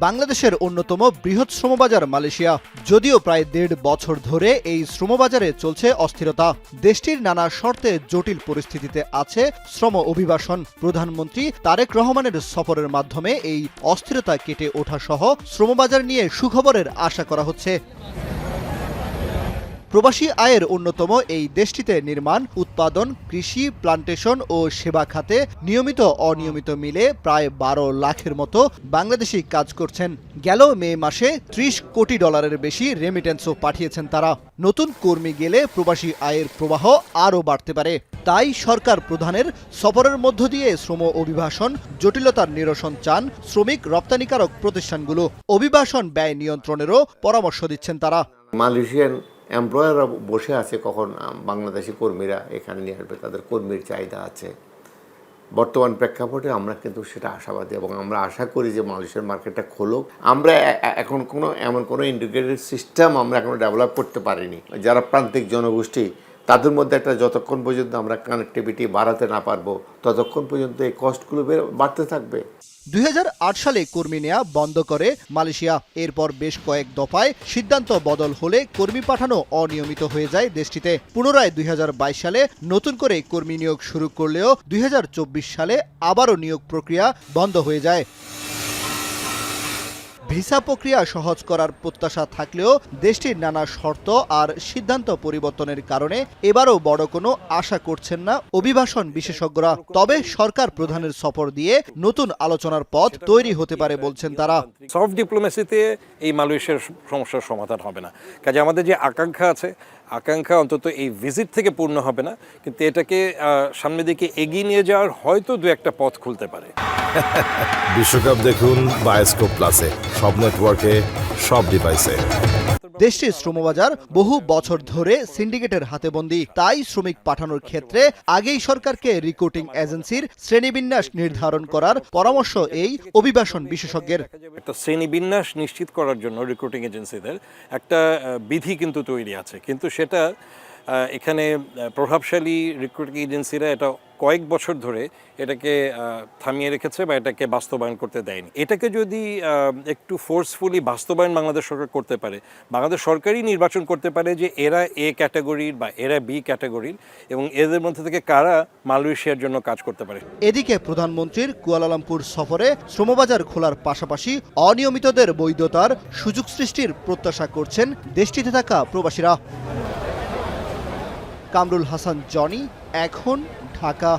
বাংলাদেশের অন্যতম বৃহৎ শ্রমবাজার মালয়েশিয়া। যদিও প্রায় ১.৫ বছর ধরে এই শ্রমবাজারে চলছে অস্থিরতা। দেশটির নানা শর্তে জটিল পরিস্থিতিতে আছে শ্রম অভিবাসন। প্রধানমন্ত্রী তারেক রহমানের সফরের মাধ্যমে এই অস্থিরতা কেটে ওঠা সহ শ্রমবাজার নিয়ে সুখবরের আশা করা হচ্ছে। প্রবাসী আয়ের অন্যতম এই দেশটিতে নির্মাণ, উৎপাদন, কৃষি, প্লান্টেশন ও সেবা খাতে নিয়মিত অনিয়মিত মিলে প্রায় ১২ লাখের মতো বাংলাদেশি কাজ করছেন। গেল মে মাসে $৩০ কোটি বেশি রেমিটেন্সও পাঠিয়েছেন তারা। নতুন কর্মী গেলে প্রবাসী আয়ের প্রবাহ আরও বাড়তে পারে। তাই সরকার প্রধানের সফরের মধ্য দিয়ে শ্রম অভিবাসন জটিলতার নিরসন চান শ্রমিক রপ্তানিকারক প্রতিষ্ঠানগুলো। অভিবাসন ব্যয় নিয়ন্ত্রণেরও পরামর্শ দিচ্ছেন তারা। মালয়েশিয়ান এমপ্লয়াররা বসে আছে কখন বাংলাদেশি কর্মীরা এখানে নিয়ে আসবে, তাদের কর্মীর চাহিদা আছে। বর্তমান প্রেক্ষাপটে আমরা কিন্তু সেটা আশাবাদী এবং আমরা আশা করি যে মালয়েশিয়ার মার্কেটটা খোলুক। আমরা এখন এমন কোনো ইন্টিগ্রেটেড সিস্টেম আমরা এখনো ডেভেলপ করতে পারিনি। যারা প্রান্তিক জনগোষ্ঠী তাদের মধ্যে একটা যতক্ষণ পর্যন্ত আমরা কানেক্টিভিটি বাড়াতে না পারবো ততক্ষণ পর্যন্ত এই কস্টগুলো বাড়তে থাকবে। ২০০৮ সালে কর্মী নেওয়া বন্ধ করে মালয়েশিয়া। এরপর বেশ কয়েক দফায় সিদ্ধান্ত বদল হলে কর্মী পাঠানো অনিয়মিত হয়ে যায় দেশটিতে। পুনরায় ২০২২ সালে নতুন করে কর্মী নিয়োগ শুরু করলেও ২০২৪ সালে আবারও নিয়োগ প্রক্রিয়া বন্ধ হয়ে যায়। ভিসা প্রক্রিয়া সহজ করার প্রত্যাশা থাকলেও দেশটির নানা শর্ত আর সিদ্ধান্ত পরিবর্তনের কারণে এবারও বড় কোনো আশা করছেন না অভিবাসন বিশেষজ্ঞরা। তবে সরকার প্রধানের সফর দিয়ে নতুন আলোচনার পথ তৈরি হতে পারে বলছেন তারা। সফট ডিপ্লোমেসিতে এই মালয়েশিয়ার সমস্যার সমাধান হবে না। কাজে আমাদের যে আকাঙ্ক্ষা অন্তত এই ভিজিট থেকে পূর্ণ হবে না, কিন্তু এটাকে সামনের দিকে এগিয়ে নিয়ে যাওয়ার হয়তো দু একটা পথ খুলতে পারে। বিশ্বকাপ দেখুন বায়োস্কোপ প্লাসে, সব নেটওয়ার্কে, সব ডিভাইসে। দেশটির শ্রমবাজার বহু বছর ধরে সিন্ডিকেটের হাতে বন্দী। তাই শ্রমিক পাঠানোর ক্ষেত্রে আগেই সরকারকে রিক্রুটিং এজেন্সির শ্রেণীবিন্যাস নির্ধারণ করার পরামর্শ এই অভিবাসন বিশেষজ্ঞের। একটা শ্রেণীবিন্যাস নিশ্চিত করার জন্য রিক্রুটিং এজেন্সিদের একটা বিধি কিন্তু তৈরি আছে, কিন্তু সেটা এখানে প্রভাবশালী রিক্রুটিং এজেন্সিরা এটা কয়েক বছর ধরে এটাকে থামিয়ে রেখেছে বা এটাকে বাস্তবায়ন করতে দেয়নি। এটাকে যদি একটু ফোর্সফুলি বাস্তবায়ন বাংলাদেশ সরকার করতে পারে, বাংলাদেশ সরকারই নির্বাচন করতে পারে যে এরা এ ক্যাটাগরির বা এরা বি ক্যাটাগরির এবং এদের মধ্যে থেকে কারা মালয়েশিয়ার জন্য কাজ করতে পারে। এদিকে প্রধানমন্ত্রীর কুয়ালালামপুর সফরে শ্রমবাজার খোলার পাশাপাশি অনিয়মিতদের বৈধতার সুযোগ সৃষ্টির প্রত্যাশা করছেন দেশটিতে থাকা প্রবাসীরা। কামরুল হাসান, জনি, এখন, ঢাকা।